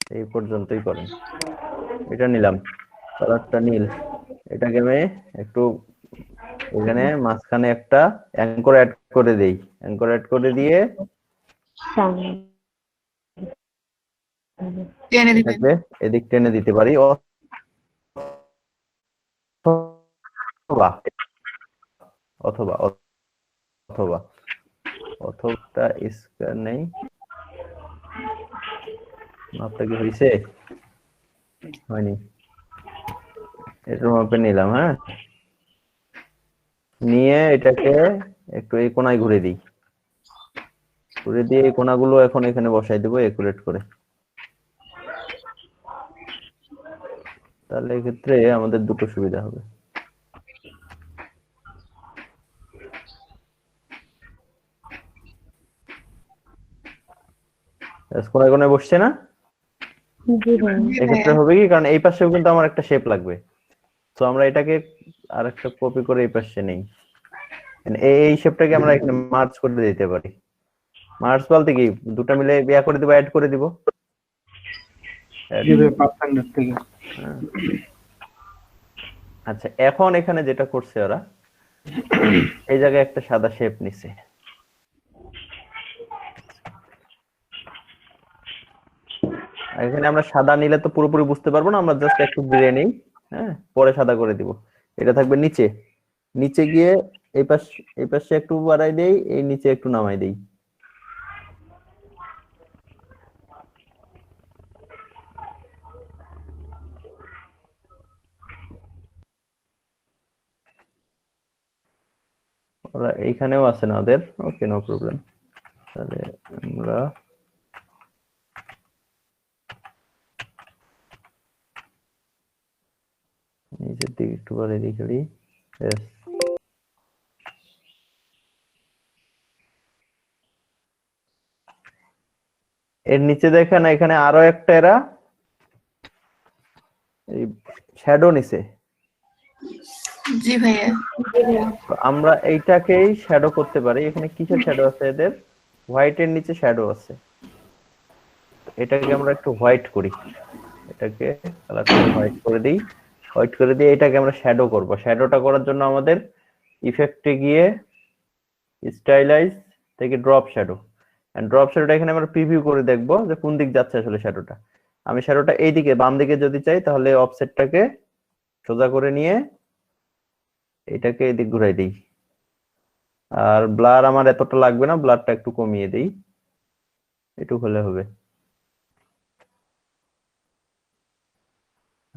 এই পর্যন্তই করেন। এটা নিলাম, কালারটা নীল। এটাকে আমি একটু এখানে মাঝখানে একটা অ্যাঙ্কর অ্যাড করে দেই। অ্যাঙ্কর অ্যাড করে দিয়ে টেনে দিবেন। এটাকে এদিক টেনে দিতে পারি, অথবা অথবা অথবা অথবা স্কয়ার নেই। মাপটা কি হয়েছে? হয়নি। এটার মাপে নিলাম, হ্যাঁ, নিয়ে এটাকে একটু এই কোনায় ঘুরে দিই। ঘুরে দিয়ে এই কোনাগুলো এখন এখানে বসাই দেবো একুরেট করে। তাহলে এক্ষেত্রে আমাদের দুটো সুবিধা হবে। কোনায় কোনায় বসছে না? এক্ষেত্রে হবে কি, কারণ এই পাশেও কিন্তু আমার একটা শেপ লাগবে। তো আমরা এটাকে আর একটা কপি করে এই পাশে নেই। এই শেপটাকে আমরা এখানে মার্জ করে দিতে পারি। মার্জ বলতে কি, দুটো মিলে বিয়া করে দিব, অ্যাড করে দিব। আচ্ছা, এখন এখানে যেটা করছে ওরা, এই জায়গায় একটা সাদা শেপ নিছে। এখানে আমরা সাদা নিলে তো পুরোপুরি বুঝতে পারবো না, আমরা জাস্ট একটু গ্রে নেই, হ্যাঁ, পরে সাদা করে দিব। এটা থাকবে নিচে। নিচে গিয়ে এই পাশে একটু বাড়াই দেই, এই নিচে একটু নামাই দেই। ওরা এইখানেও আছে না ওদের, ওকে, নো প্রবলেম। তাহলে আমরা নিচের দিকে একটু বাড়িয়ে দিই খালি। এর নিচে দেখেন এখানে আরো একটা এরা এই শ্যাডো নিছে। জি ভাইয়া। আমরা এইটাকেই শ্যাডো করতে পারি। এখানে কিসের শ্যাডো আছে এদের? হোয়াইটের নিচে শ্যাডো আছে। এটাকে আমরা একটু হোয়াইট করি। এটাকে কালারটা হোয়াইট করে দিই। হোয়াইট করে দিয়ে এটাকে আমরা শ্যাডো করব। শ্যাডোটা করার জন্য আমাদের ইফেক্টে গিয়ে স্টাইলাইজ থেকে ড্রপ শ্যাডো, এন্ড ড্রপ শ্যাডোটা এখানে আমরা প্রিভিউ করে দেখব যে কোন দিক যাচ্ছে আসলে শ্যাডোটা। আমি শ্যাডোটা এই দিকে বাম দিকে যদি চাই, তাহলে অফসেটটাকে সোজা করে নিয়ে এটাকে এদিক ঘুরাই দিই। আর ব্লার আমার এতটা লাগবে না, ব্লারটা একটু কমিয়ে দিই, একটু হলে হবে।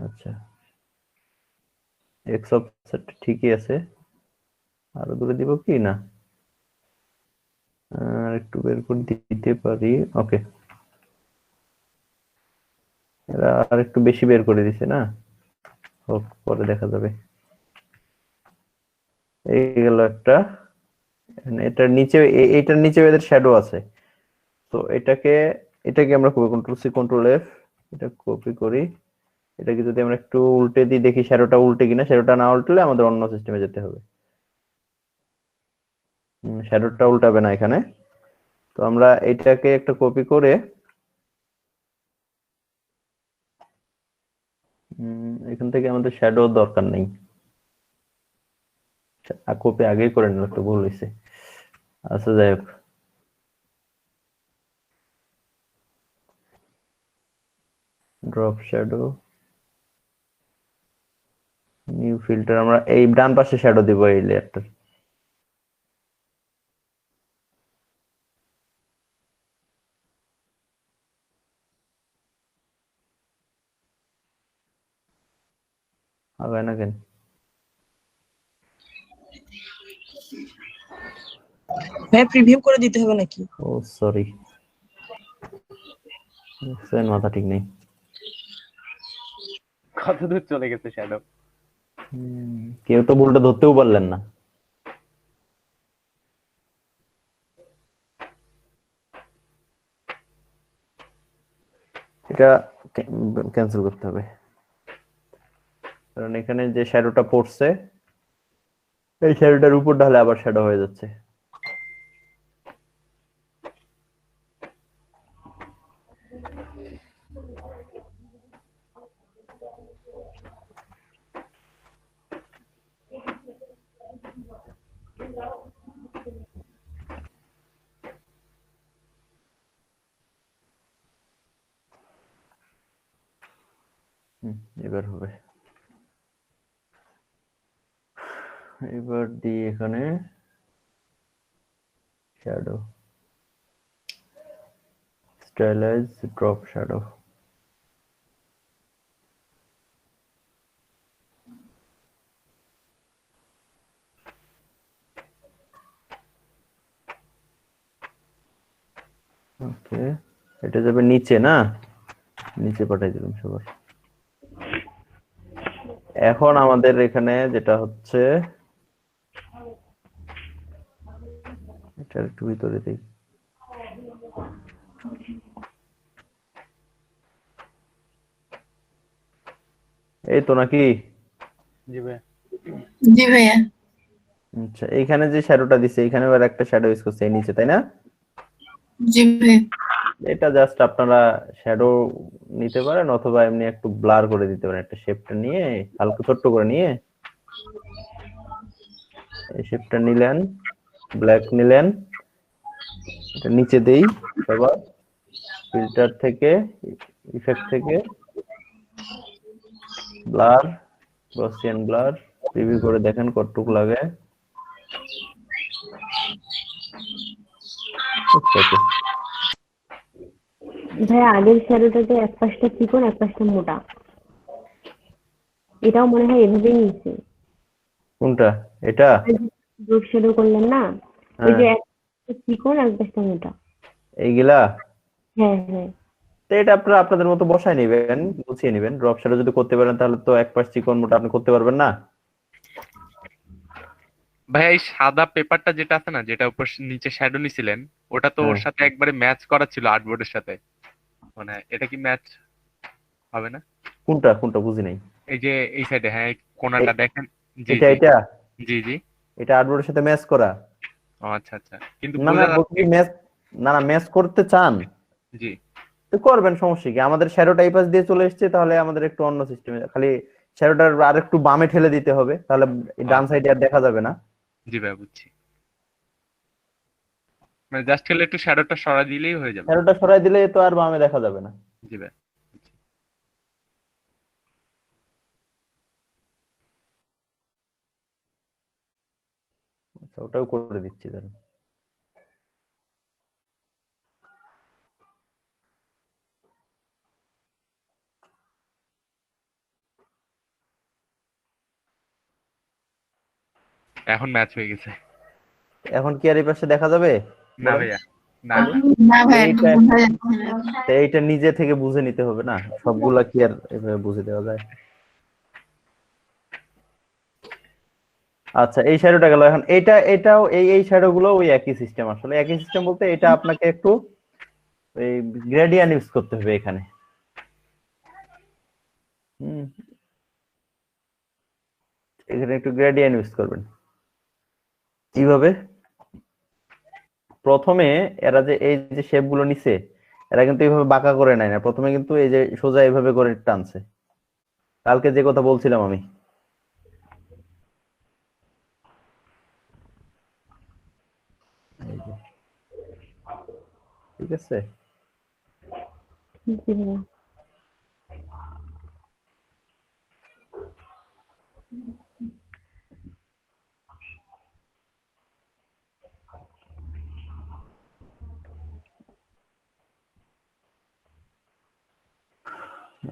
আচ্ছা, এক্স অফসেট ঠিকই আছে। আরো দূরে দিব কি না, আর একটু বের করে দিতে পারি। ওকে, এরা আর একটু বেশি বের করে দিছে না, হোক, পরে দেখা যাবে। এই গেল একটা। এটার নিচে, এইটার নিচে এদের শ্যাডো আছে। তো এটাকে আমরা কন্ট্রোল সি কন্ট্রোল এফ, এটা কপি করি। এটাকে যদি আমরা একটু উল্টে দিই, দেখি শ্যাডোটা উল্টে কিনা। শ্যাডোটা না উল্টলে আমাদের অন্য সিস্টেমে যেতে হবে। শ্যাডোটা উল্টাবে না এখানে। তো আমরা এটাকে একটা কপি করে এখান থেকে আমাদের শ্যাডো দরকার নেই। কপি আগেই করে নিল, একটু ভুল হয়েছে। আচ্ছা, যাই হোক, ড্রপ শ্যাডো, নিউ ফিল্টার। আমরা এই ডান পাশে শ্যাডো দিব এই লেয়ারটার। হবে না কেন? ভাই প্রিভিউ করে দিতে হবে নাকি? ও সরি, মাথা ঠিক নেই। কত দূর চলে গেছে শ্যাডো? কেউ তো ভুলটা ধরতেও পারলেন না। এটা ক্যান্সেল করতে হবে, কারণ এখানে যে শ্যাডোটা পড়ছে, এই শ্যাডোটার উপর ঢালে আবার শ্যাডো হয়ে যাচ্ছে। এবার হবে, এবার দিই এখানে শ্যাডো, স্টাইলাইজ ড্রপ শ্যাডো। ওকে, এটা যাবে নিচে না, নিচে পাঠাই দিলাম সবার। এখন আমাদের এখানে যেটা হচ্ছে, এটা একটু ভিতরে দিই। এই তো নাকি? জি ভাইয়া। জি ভাইয়া। আচ্ছা, এইখানে যে শ্যাডোটা দিছে এখানে আবার একটা শ্যাডো ইউজ করছে এই নিচে, তাই না? জি ভাইয়া। এটা জাস্ট আপনারা শ্যাডো নিতে পারেন অথবা এমনি একটু ব্লার করে দিতে পারেন, একটা শেপটা নিয়ে হালকা ছোট্ট করে নিয়ে এই শেপটা নিলেন, ব্ল্যাক নিলেন, এটা নিচে দেই সবার, ফিল্টার থেকে, ইফেক্ট থেকে ব্লার, গসিয়ান ব্লার, প্রিভিউ করে দেখেন কতটুক লাগে। ওকে, ভাইয়া আগের শ্যাডোটাতে এক পাশটা চিকন এক পাশটা মোটা, এটাও মনে হয় এভাবেই নিয়েছে। কোনটা? এটা? গ্রুপ শ্যাডো করলেন না, ওই যে হ্যাঁ, এক পাশটা চিকন এক পাশটা মোটা। এইগুলা। হ্যাঁ হ্যাঁ। তো এটা আপনারা আপনাদের মতো বসায় নেবেন, গুছিয়ে নেবেন। ড্রপ শ্যাডো যদি করতে পারেন তাহলে তো এক পাশ চিকন মোটা আপনি করতে পারবেন না? ভাইয়া এই সাদা পেপারটা যেটা আছে না, যেটা উপর নিচে শ্যাডো নিছিলেন, ওটা তো ওর হ্যাঁ। সাথে একবারে ম্যাচ করা ছিল আর্টবোর্ডের সাথে, মানে এটা কি ম্যাচ হবে না? কোনটা কোনটা বুঝি নাই। এই যে এই সাইডে, হ্যাঁ এই কোণাটা দেখেন। জি এটা জি এটা জি জি। এটা আর্টবোর্ডের সাথে ম্যাচ করা? ও আচ্ছা আচ্ছা, কিন্তু না না, বোঝা বলছি যাচ্ছে। ম্যাচ, না না, ম্যাচ করতে চান জি তো করবেন, সমস্যা কি? আমাদের শ্যাডো টাইপাস দিয়ে চলে এসেছে, তাহলে আমাদের একটু অন্য সিস্টেমে খালি শ্যাডোটার আর একটু বামে ঠেলে দিতে হবে, তাহলে এই ডান আচ্ছা, সাইডে আর দেখা যাবে না। জি ভাই বুঝছি, মানে জাস্ট খেলে একটু শ্যাডোটা সরা দিলেই হয়ে যাবে। শ্যাডোটা সরাই দিলে তো আর বামে দেখা যাবে না। জি ভাই। আচ্ছা, ওটাও করে দিচ্ছি ধরুন। এখন ম্যাচ হয়ে গেছে। এখন কি আর এই পাশে দেখা যাবে? না বলেন। ভাইয়া, না তাহলে না ভাইয়া, একটু এইটা বোঝা যাচ্ছে না। এইটা নিজে থেকে বুঝে নিতে হবে না, সবগুলা কি আর এভাবে বুঝে দেওয়া যায়? আচ্ছা, এই শ্যাডোটা গেল। এখন এটাও এই শ্যাডো গুলো ওই একই সিস্টেম, আসলে একই সিস্টেম বলতে এটা আপনাকে একটু এই গ্রেডিয়েন্ট ইউজ করতে হবে এখানে। হুম, এখানে একটু গ্রেডিয়েন্ট ইউজ করবেন। কিভাবে? প্রথমে এরা যে এই যে শেপ গুলো নিছে, এরা কিন্তু এইভাবে বাঁকা করে নেয় না, প্রথমে কিন্তু এই যে সোজা এইভাবে করে টানছে, কালকে যে কথা বলছিলাম আমি। এই যে, ঠিক আছে। জি ভাইয়া।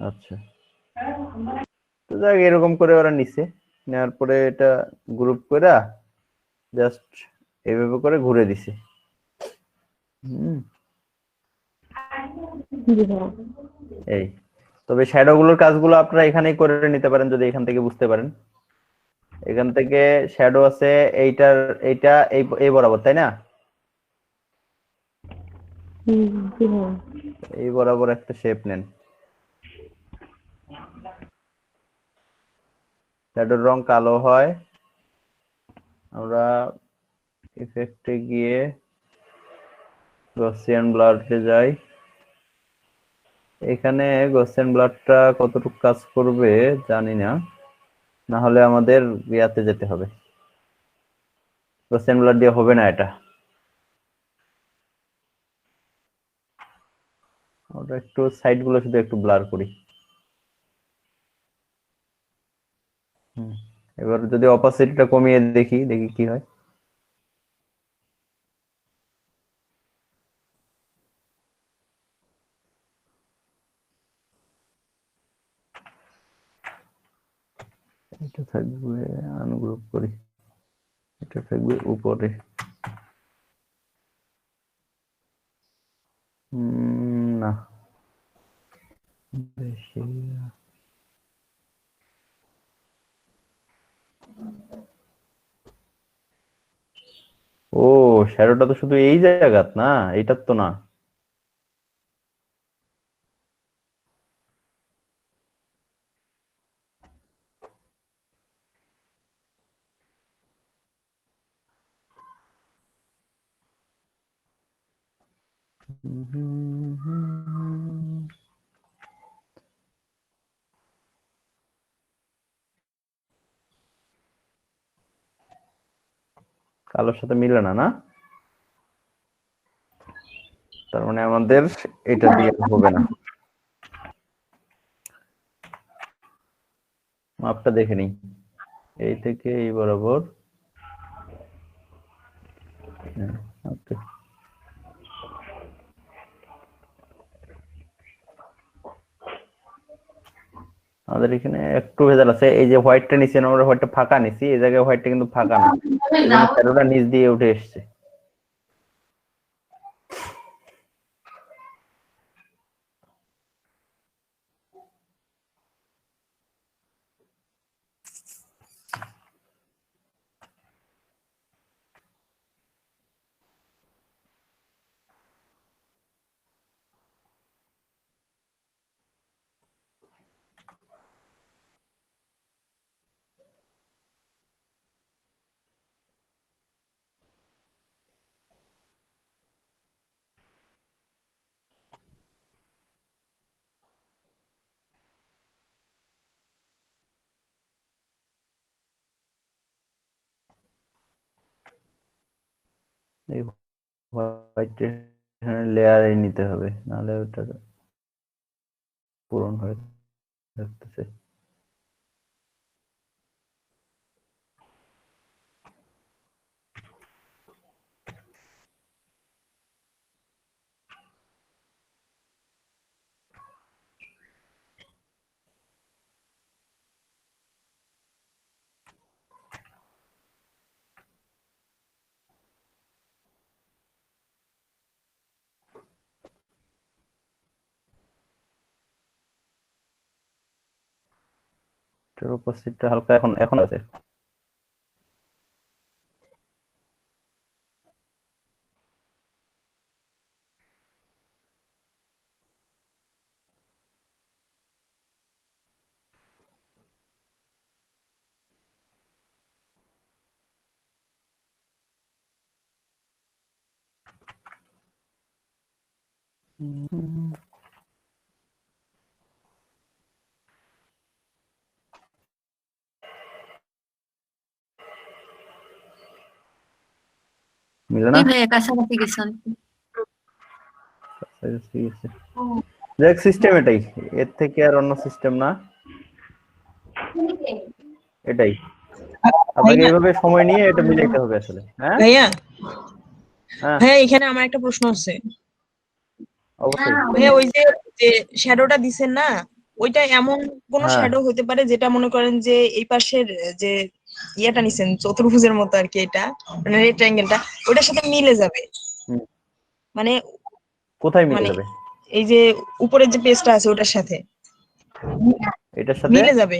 আচ্ছা, তো যাক, এরকম করে ওরা নিছে, নেওয়ার পরে এটা গ্রুপ করে জাস্ট এইভাবে করে ঘুরে দিছে। হুম, জি ভাইয়া। এই, তবে শ্যাডো গুলোর কাজগুলো আপনারা এখানেই করে নিতে পারেন যদি এখান থেকে বুঝতে পারেন। এখান থেকে শ্যাডো আছে এইটার, এইটা এই বরাবর, তাই না? জি ভাইয়া। এই বরাবর একটা শেপ নেন, শ্যাডোর রং কালো হয়। আমরা ইফেক্টে গিয়ে গসিয়ান ব্লারে যাই, এখানে গসেন ব্লাডটা কতটুকু কাজ করবে জানি না, না হলে আমাদের ইয়াতে যেতে হবে। গসেন ব্লাড দিয়ে হবে না এটা। ওটা একটু সাইড গুলো শুধু একটু ব্লার করি। এবার যদি অপাসিটিটা কমিয়ে দেখি দেখি কি হয়। এটা থাকবে, আনগ্রুপ করি, এটা থাকবে উপরে। না বেশি ও, শ্যাডোটা তো শুধু এই জায়গাত না, এইটার তো না। কালোর সাথে মিলে না, না? তার মানে আমাদের এটা দিয়ে হবে না। মাপটা দেখে নিই, এই থেকে এই বরাবর। ওকে, আমাদের এখানে একটু ভেজাল আছে। এই যে হোয়াইটটা নিছি, আমরা হোয়াইটটা ফাঁকা নিছি, এই জায়গায় হোয়াইটটা কিন্তু ফাঁকা না, শ্যাডোটা নিচ দিয়ে উঠে এসছে। এই হোয়াইট লেয়ারে নিতে হবে, নাহলে ওটা পূরণ হয়ে থাকতেছে। এটার উপস্থিতটা হালকা এখন এখন আছে। মিলে না? জি ভাইয়া কাছাকাছি গেছেন। ঠিক আছে, দেখ সিস্টেম এটাই, এর থেকে আর অন্য সিস্টেম না, এটাই। আপনাকে এইভাবে সময় নিয়ে এটা মিলাইতে হবে আসলে। হ্যাঁ ভাইয়া হ্যাঁ ভাইয়া এখানে আমার একটা প্রশ্ন আছে। অবশ্যই। ভাইয়া ওই যে যে শ্যাডোটা দিছেন না, ওইটা এমন কোন হ্যাঁ। শ্যাডো হতে পারে যেটা মনে করেন যে এই পাশের যে ইয়েটা নিছেন চতুর্ভুজের মতো আর কি, এটা মানে রেক্ট্যাঙ্গেলটা ওটার সাথে মিলে যাবে, হুম। মানে কোথায় মিলে মানে যাবে? এই যে উপরের যে পেজটা আছে ওটার সাথে এটার সাথে মিলে যাবে,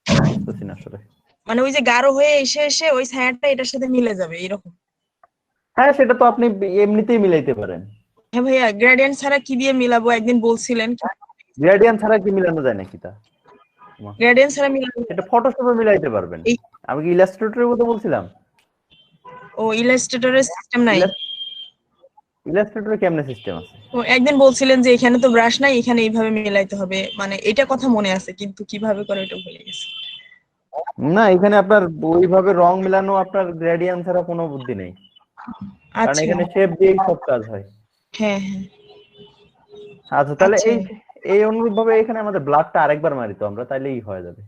বুঝতেছি না আসলে। মানে ওই যে গাঢ় হয়ে এসে এসে ওই ছায়াটা এটার সাথে মিলে যাবে এরকম। হ্যাঁ, সেটা তো আপনি এমনিতেই মিলাইতে পারেন। হ্যাঁ ভাইয়া, গ্রেডিয়েন্ট ছাড়া কি দিয়ে মিলাবো একদিন বলছিলেন। গ্রেডিয়েন্ট ছাড়া কি মিলানো যায় নাকি তা? গ্রেডিয়েন্ট ছাড়া মিলাবো এটা ফটোশপে মিলাইতে পারবেন। এই আমি কি ইলাস্ট্রেটরের কথা বলছিলাম? ও ইলাস্ট্রেটরের সিস্টেম নাই। ইলাস্ট্রেটরে কেমনে সিস্টেম আছে? ও একদিন বলছিলেন যে এখানে তো ব্রাশ নাই, এখানে এইভাবে মিলাইতে হবে, মানে এটা কথা মনে আছে কিন্তু কিভাবে করে এটা ভুলে গেছি। না, এখানে আপনার ওইভাবে রং মিলানো আপনার গ্রেডিয়েন্ট ছাড়া কোনো বুদ্ধি নেই, কারণ আচ্ছা, এখানে শেপ দিয়েই সব কাজ হয়। হ্যাঁ হ্যাঁ, আচ্ছা, তাহলে আচ্ছা। এই এই অনুরূপ ভাবে এখানে আমাদের ব্লাডটা আরেকবার মারি তো আমরা, তাইলেই হয়ে যাবে।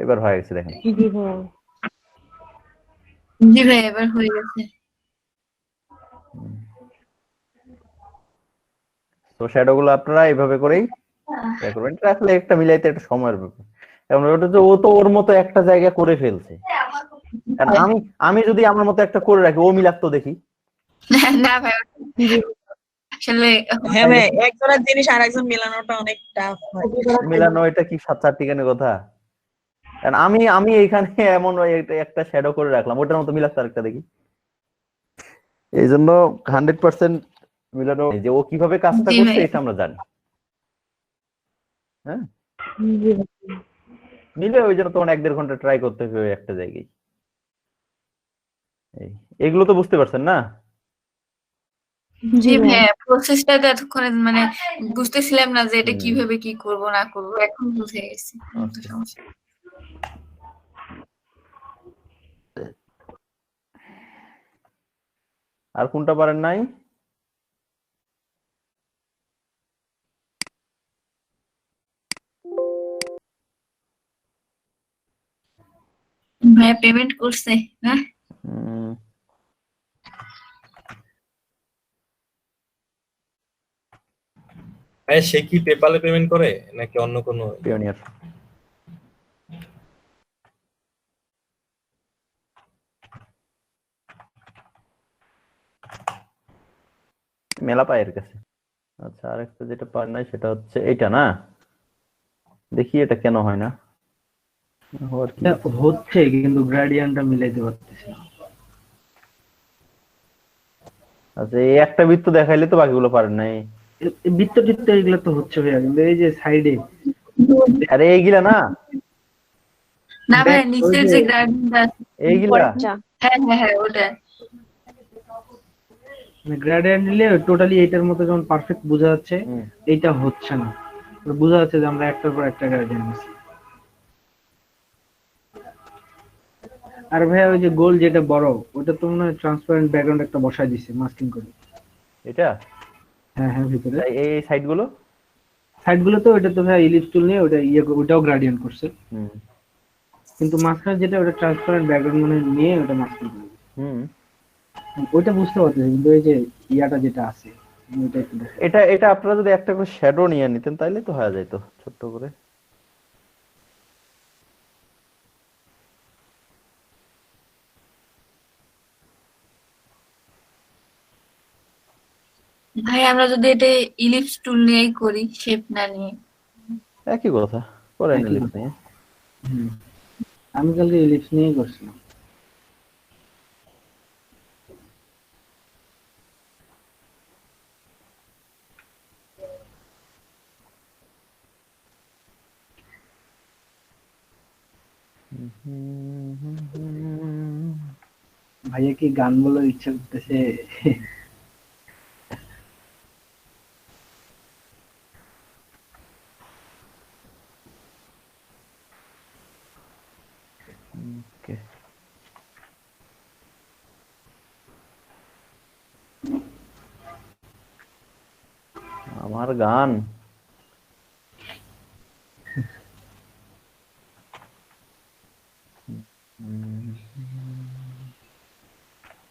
এবার হয়ে গেছে দেখেন। জি ভাইয়া। জি ভাইয়া এবার হয়ে গেছে। তো শ্যাডো গুলো আপনারা এইভাবে করেই ইয়ে করবেন। এটা আসলে একটা মিলাইতে একটা সময়ের ব্যাপার। এখন ওটা তো ও তো ওর মতো একটা জায়গা করে ফেলছে, কারণ আমি আমি যদি আমার মতো একটা করে রাখি, ও মিলাক তো দেখি। না ভাইয়া আসলে হ্যাঁ ভাই, একজনের জিনিস আর একজন মেলানোটা অনেক টাফ হয়। মিলানো এটা কি সাত চার টিকানের কথা? কারণ আমি আমি এইখানে এমন একটা শ্যাডো করে রাখলাম, ওটার মতো মিলাক আরেকটা দেখি। এই জন্য 100% মিলানো, যে ও কিভাবে কাজটা জি করছে ভাই। এটা আমরা জানি। হ্যাঁ, জি ভাইয়া। মিলে ওই জন্য তখন 1-1.5 ঘন্টা ট্রাই করতে হবে ওই একটা জায়গায়। এগুলো তো বুঝতে পারছেন না? জি ভাইয়া প্রসেসটা তো এতক্ষণে মানে বুঝতেছিলাম না যে এটা হুম। কিভাবে কি করব না করব, এখন বুঝে গেছি। তো আচ্ছা। সমস্যা আর কোনটা পারেন নাই? ভাইয়া পেমেন্ট করছে না? উম, হ্যাঁ, সে কি পেপালে পেমেন্ট করে নাকি অন্য কোনো? পিওনিয়ার। মেলা পায়ের কাছে। আচ্ছা, আরেকটা যেটা পার নাই সেটা হচ্ছে এইটা না, দেখি এটা কেন হয় না। হওয়ার কি আছে? হচ্ছে কিন্তু গ্রেডিয়েন্টটা মিলাইতে পারতেছি না। আচ্ছা, এই একটা বৃত্ত দেখাইলে তো বাকিগুলো পারেন নাই। বৃত্ত টিত্ত এগুলো তো হচ্ছে ভাইয়া, কিন্তু এই যে সাইডে আরে এইগুলা না, না ভাইয়া ওই নিচের যে যে গার্ডেনটা এইগুলা। হ্যাঁ হ্যাঁ হ্যাঁ ওটা গ্রেডিয়েন্ট নিলে টোটালি এইটার মতো যেমন পারফেক্ট বোঝা যাচ্ছে, হুম। এইটা হচ্ছে না। বোঝা যাচ্ছে যে আমরা একটার পর একটা গ্রেডিয়েন্ট নিচ্ছি। আর ভাইয়া ওই যে গোল যেটা বড়, ওটা তো মনে হয় ট্রান্সপারেন্ট ব্যাকগ্রাউন্ড একটা বসায় দিছে মাস্কিং করে। এটা হ্যাঁ হ্যাঁ ভিতরে এই সাইড গুলো। সাইড গুলো তো ওটা তো ভাইয়া ইলিপস টুল নিয়ে ওটা ওটাও গ্রেডিয়েন্ট করছে, হুম কিন্তু মাঝখানে যেটা ওটা ট্রান্সপারেন্ট ব্যাকগ্রাউন্ড মানে নিয়ে ওটা মাস্কিং করে দিছে। হুম। ওইটা বুঝতে পারতেছি, কিন্তু এই যে ইয়াটা যেটা আছে ওইটা একটু দেখো। এটা এটা আপনারা যদি একটা করে শ্যাডো নিয়ে নিতেন তাইলে তো হয়ে যাইতো ছোট্ট করে। ভাই আমরা যদি এটা ইলিপস টুল নিয়েই করি, শেপ না নিয়ে। একই কথা, করেন একই ইলিপস কথা। নিয়ে। হুম। আমি কালকে ইলিপস নিয়েই করছিলাম। ভাইয়া কি গান বলার ইচ্ছা করতেছে? ওকে। আমার গান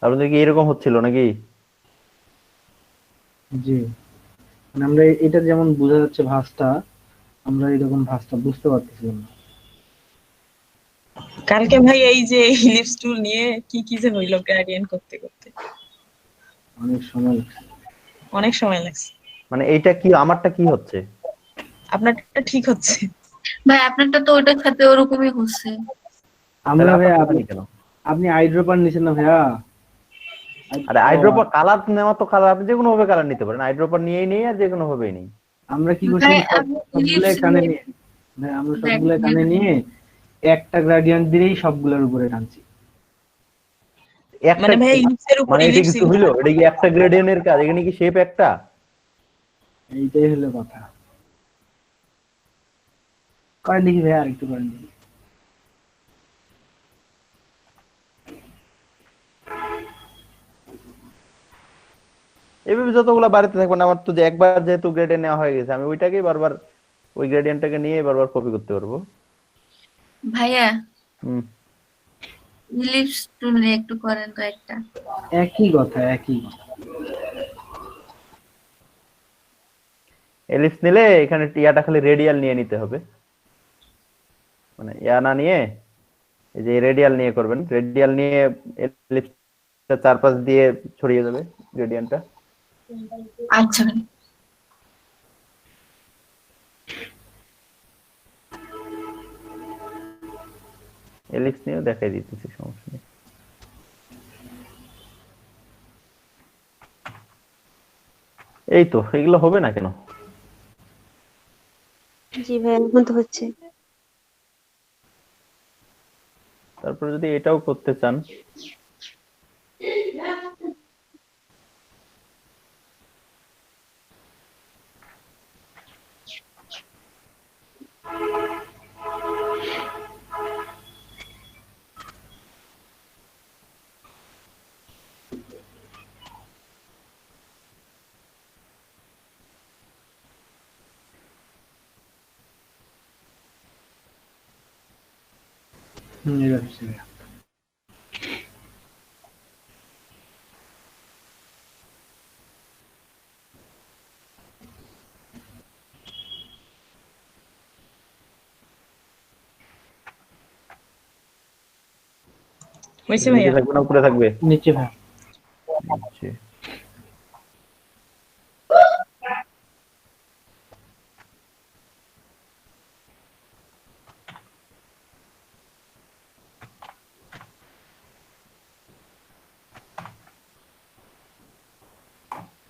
আপনাদের কি এরকম হচ্ছিল নাকি? জি, মানে আমরা এটা যেমন বোঝা যাচ্ছে ভাঁজটা, আমরা এরকম ভাঁজটা বুঝতে পারতেছিলাম না। কালকে ভাই এই যে ইলিপস টুল নিয়ে কি কি যে হইলো গ্রেডিয়েন্ট করতে করতে, অনেক সময় লাগছে। অনেক সময় লাগছে। মানে এইটা কি, আমারটা কি হচ্ছে? আপনারটা ঠিক হচ্ছে। ভাই আপনারটা তো ওটার সাথে ওরকমই হচ্ছে। আমরা তাহলে ভাইয়া আপনারটা জানি কেন? আপনি আইড্রপার নিছেন না ভাইয়া? আরে আইড্রপার কালার নেওয়া তো কালার, আপনি যে কোনো ভাবে কালার নিতে পারেন, আইড্রপার নিয়েই নেই আর যে কোনো ভাবেই নেই। আমরা কি করছি ভাই সব আপনি সবগুলো ইলিপস কানে নিয়ে ভাই আমরা দেখ, সবগুলো কানে নিয়ে একটা গ্রাডিয়েন্ট দিলেই সবগুলোর উপরে টানছি। একটা মানে ভাইয়া ইলিপসের উপর মানে এটা ইলিপস কিছু হইলো, এটা কি একটা গ্রেডিয়েন্টের কাজ? এখানে কি শেপ একটা? এইটাই হলো কথা। করেন দেখি ভাই, আর একটু করেন দেখি। এইভাবে যতগুলো বাড়িতে থাকবে না, আমার তো যে একবার যেহেতু গ্রেডিয়েন্ট নেওয়া হয়ে গেছে, আমি ওইটাকেই বারবার, ওই গ্রেডিয়েন্টটাকে নিয়ে বারবার কপি করতে পারবো। ভাইয়া হুম। ইলিপস টুল নিয়ে একটু করেন তো একটা। একই কথা, একই কথা। এলিপস নিলে এখানে ইয়াটা খালি রেডিয়াল নিয়ে নিতে হবে, মানে ইয়া না নিয়ে এই যে রেডিয়াল নিয়ে করবেন। রেডিয়াল নিয়ে এলিপসটা চারপাশ দিয়ে ছড়িয়ে যাবে গ্রেডিয়েন্টটা। আচ্ছা ভাই। এলিপস নিয়েও দেখাই দিতেছি, সমস্যা নেই। এই তো, এগুলো হবে না কেন? জি ভাই, এখন তো হচ্ছে। তারপরে যদি এটাও করতে চান, এবার হচ্ছে ভাইয়া। হয়েছে নিচে ভাইয়া? থাকবে না উপরে থাকবে? নিচে ভাই। নিচে।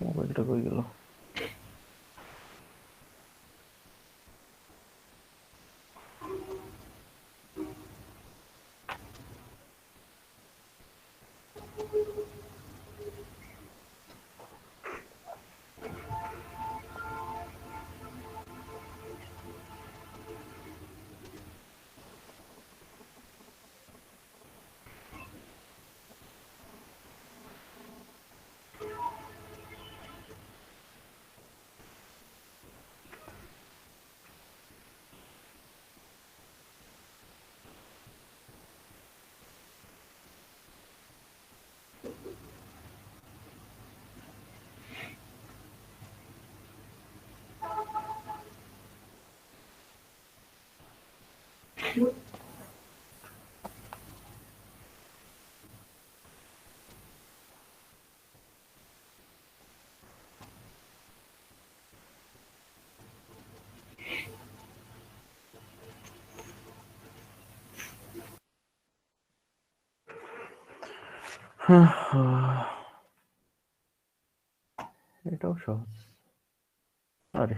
মোবাইলটা কই গেল? এটাও সহজ। আরে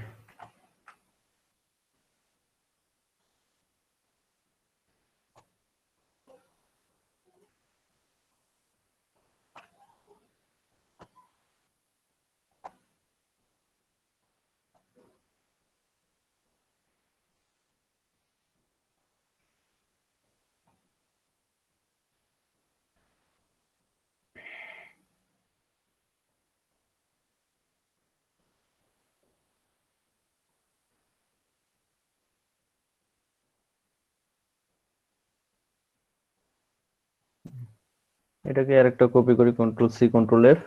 এটাকে আরেকটা কপি করি, কন্ট্রোল সি কন্ট্রোল এফ,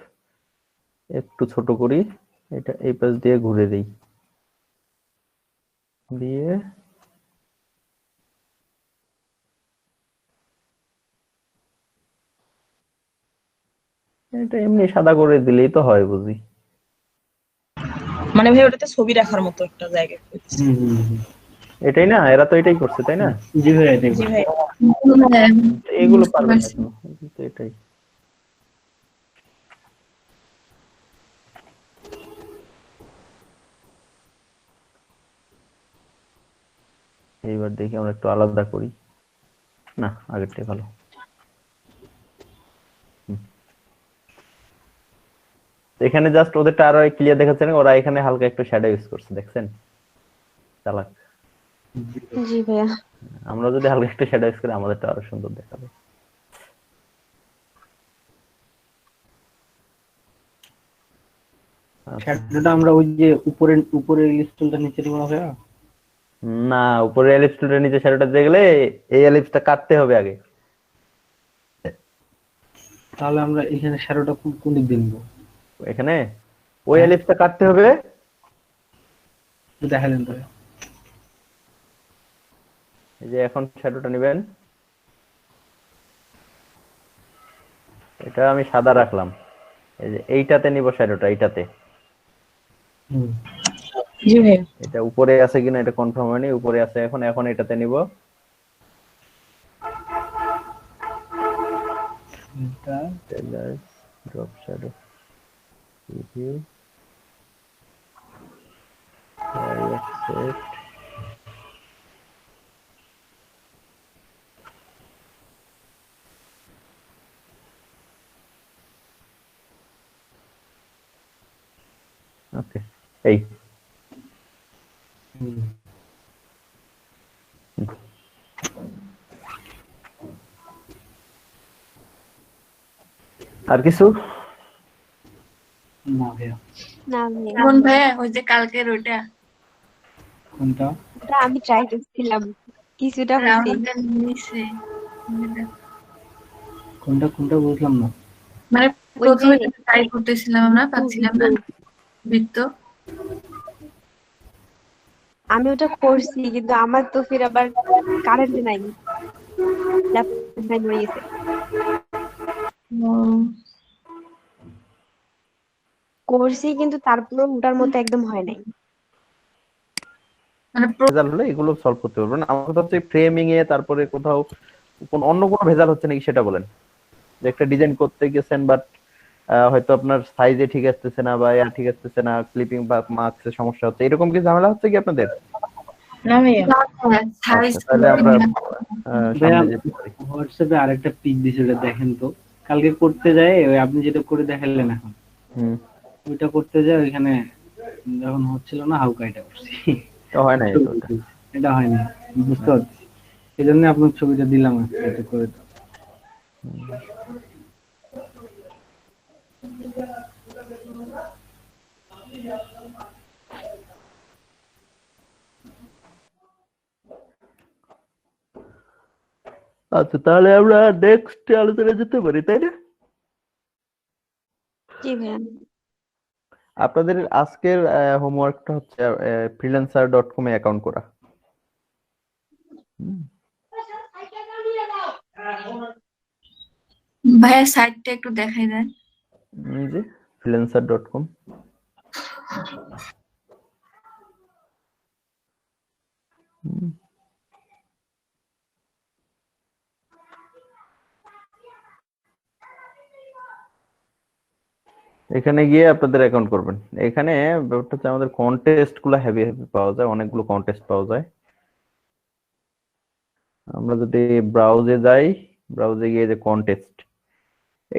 একটু ছোট করি, এটা এই পাশ দিয়ে ঘুরে দেই, দিয়ে এটা এমনি সাদা করে দিলেই তো হয় বুঝি। মানে ভাই ওটাতে ছবি রাখার মতো একটা জায়গা হয়েছে। হুম হুম হুম। এটাই না, এরা তো এটাই করছে তাই না? জি ভাই, এটাই জি করছি। ভাই। হ্যাঁ, তো এগুলো বুঝতে পারবেন না পারছি। কেন? তো এটাই। এইবার দেখি আমরা একটু আলাদা করি। না, আগেরটাই ভালো। এখানে জাস্ট ওদেরটা আরো ক্লিয়ার দেখাচ্ছে না, ওরা এখানে হালকা একটু শ্যাডো ইউজ করছে, দেখছেন? চালাক। জি ভাইয়া। আমরা যদি হালকা একটু শ্যাডো ইউজ করি আমাদেরটা আরো সুন্দর দেখাবে। শ্যাডোটা আমরা ওই যে উপরের ইলিপসটা নিচে দিব না ভাইয়া? না, উপরে এলিপস টুলের নিচে শ্যাডোটা দিতে গেলে এই এলিপসটা কাটতে হবে আগে। তাহলে আমরা এখানে শ্যাডোটা কোন দিক দিয়ে নিব? এখানে ওই এলিপসটা কাটতে হবে। দেখালেন তো। এই যে এখন শ্যাডোটা নেবেন, এটা আমি সাদা রাখলাম। এই যে এইটাতে নিব শ্যাডোটা, এইটাতে। জি ভাইয়া। এটা উপরে আছে কিনা এটা কনফার্ম হয়নি, উপরে আছে এখন। এখন এটাতে নিব। এটা ড্রপ শ্যাডো রিভিউ সেট। ওকে, এই আর কিছু? না ভাইয়া। না ভাইয়া, এখন ভাইয়া ওই যে কালকের ওইটা কোনটা? ওটা আমি ট্রাই করছিলাম, কিছুটা হয়েছে। রাউন্ডের নিচে কোনটা বুঝলাম না। মানে ওই প্রথমে যে ট্রাই করতেছিলাম আমরা, পাচ্ছিলাম না বৃত্ত। আমি ওটা করছি কিন্তু আমার তো ফির আবার কারেন্ট নাই, ল্যাপটপ ব্যান হয়ে গেছে। করছি কিন্তু তারপরে ওটার মতো একদম হয় নাই। মানে ভেজাল হলে এগুলো সলভ করতে পারবেন। আমার কথা হচ্ছে ফ্রেমিং এ, তারপরে কোথাও অন্য কোনো ভেজাল হচ্ছে নাকি সেটা বলেন। যে একটা ডিজাইন করতে গেছেন বাট হয়তো আপনার সাইজে ঠিক আসতেছে না, বা ঠিক আসতেছে না, ক্লিপিং বা মার্কসের সমস্যা হচ্ছে, এরকম কি ঝামেলা হচ্ছে কি আপনাদের? না ভাইয়া। সাইজ আচ্ছা, তাহলে আমরা ভাইয়া সামনে যেতে পারি। হোয়াটসঅ্যাপে আরেকটা পিক দিছিল, দেখেন তো। কালকে করতে যায় ওই আপনি যেটা করে দেখালেন এখন, হুম, ওইটা করতে যায় ওইখানে যখন হচ্ছিল না হালকা এটা করছি। তো হয় না এটা ওটা। এটা হয়নি, বুঝতে পারছি। এই জন্য আপনার ছবিটা দিলাম আজকে, এটা করে দাও। আচ্ছা, তাহলে আমরা নেক্সট আলোচনায় যেতে পারি, তাই না? জি ভাইয়া। আপনাদের আজকের হোমওয়ার্কটা হচ্ছে freelancer.com এ অ্যাকাউন্ট করা। ভাইয়া সাইটটা একটু দেখাই দেন। জি, freelancer.com। এখানে গিয়ে আপনাদের অ্যাকাউন্ট করবেন। এখানে ব্যাপারটা হচ্ছে আমাদের কন্টেস্ট গুলো হেভি পাওয়া যায়, অনেকগুলো কন্টেস্ট পাওয়া যায়। আমরা যদি ব্রাউজে যাই, ব্রাউজে গিয়ে যে কন্টেস্ট,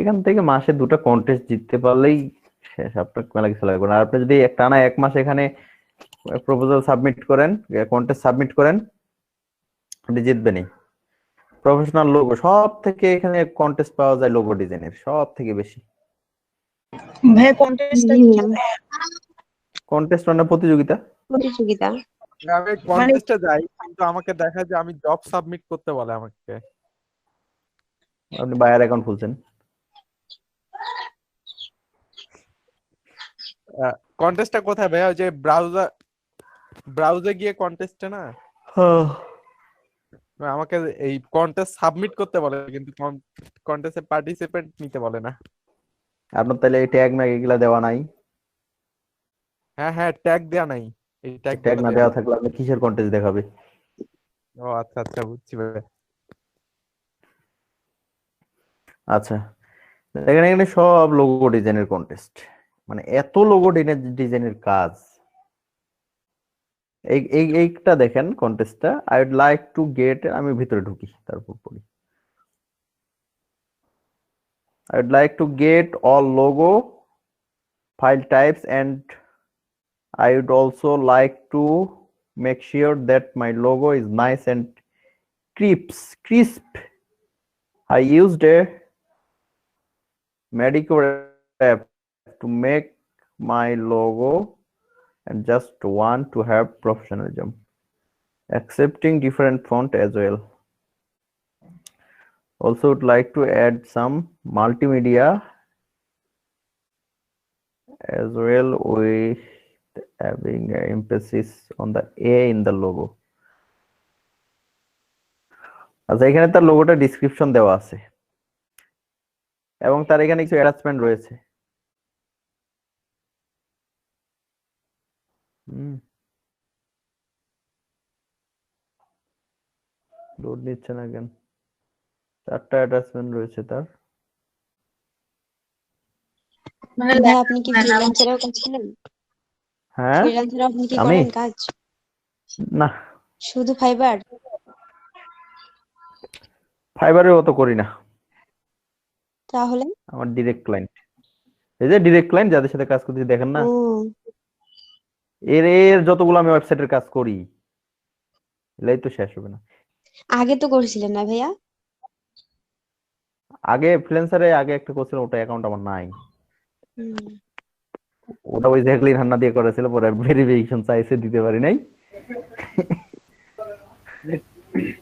এখান থেকে মাসে 2টা কন্টেস্ট জিততে পারলেই শেষ, আপনার মেলা কিছু লাগবে না। আর আপনি যদি টানা 1 মাস এখানে প্রপোজাল সাবমিট করেন, কন্টেস্ট সাবমিট করেন, আপনি জিতবেনই। প্রফেশনাল লোগো সব থেকে এখানে কন্টেস্ট পাওয়া যায়, লোগো ডিজাইনের সব থেকে বেশি। ভাইয়া কন্টেস্টটা জি কি? ভাইয়া। কন্টেস্ট মানে প্রতিযোগিতা। প্রতিযোগিতা। আমি কন্টেস্টে যাই কিন্তু আমাকে দেখা যায় আমি জব সাবমিট করতে বলে আমাকে। আপনি বায়ার অ্যাকাউন্ট খুলছেন। কন্টেস্টটা কোথায় ভাইয়া? ওই যে ব্রাউজে গিয়ে কন্টেস্টে না আমাকে এই কন্টেস্ট সাবমিট করতে বলে, কিন্তু কন্টেস্টে পার্টিসিপেন্ট নিতে বলে না। আপনার তাহলে এই ট্যাগ ম্যাগ এগুলা দেওয়া নাই? হ্যাঁ ট্যাগ দেয়া নাই, এই ট্যাগ ট্যাগ না দেওয়া থাকলে আপনি কিসের কন্টেস্ট দেখাবে? ও আচ্ছা বুঝছি ভাইয়া। আচ্ছা, দেখেন এখানে সব লোগো ডিজাইনের কন্টেস্ট, মানে এত লোগো ডিজাইনের কাজ। এইটা দেখেন কন্টেস্টটা, I would like to get, আমি ভিতরে ঢুকি তারপর পড়ি। I would like to get all logo file types, and I would also like to make sure that my logo is nice and crisp. I used a Medico app to make my logo and just want to have professionalism, accepting different font as well. Also would like to add some multimedia as well, with having an emphasis on the A in the logo. আচ্ছা, এখানে তার লোগোটা description দেওয়া আছে এবং তার এখানে কিছু অ্যাটাচমেন্ট রয়েছে। লোড নিচ্ছে না কেন? 4টা অ্যাটাচমেন্ট রয়েছে তার। মানে ভাই আপনি কি ফ্রিল্যান্সারেও কাজ করেন? হ্যাঁ, ফ্রিল্যান্সারে আপনি কি আমি করেন কাজ? না, শুধু ফাইবার? ফাইবারের মতো করি না, তাহলে আমার ডিরেক্ট ক্লায়েন্ট। এই যে ডিরেক্ট ক্লায়েন্ট যাদের সাথে কাজ করতেছি দেখেন না, ও এর যতগুলো আমি ওয়েবসাইটের কাজ করি এলাই তো শেষ হবে না। আগে তো করছিলেন না ভাইয়া? আগে ফ্রিল্যান্সারে আগে একটা করছিলাম, ওটা অ্যাকাউন্ট আমার নাই। হুম। ওটা ওই জ্যাকলিন হান্না দিয়ে করেছিল, পরে ভেরিফিকেশন চাইছে দিতে পারি নাই।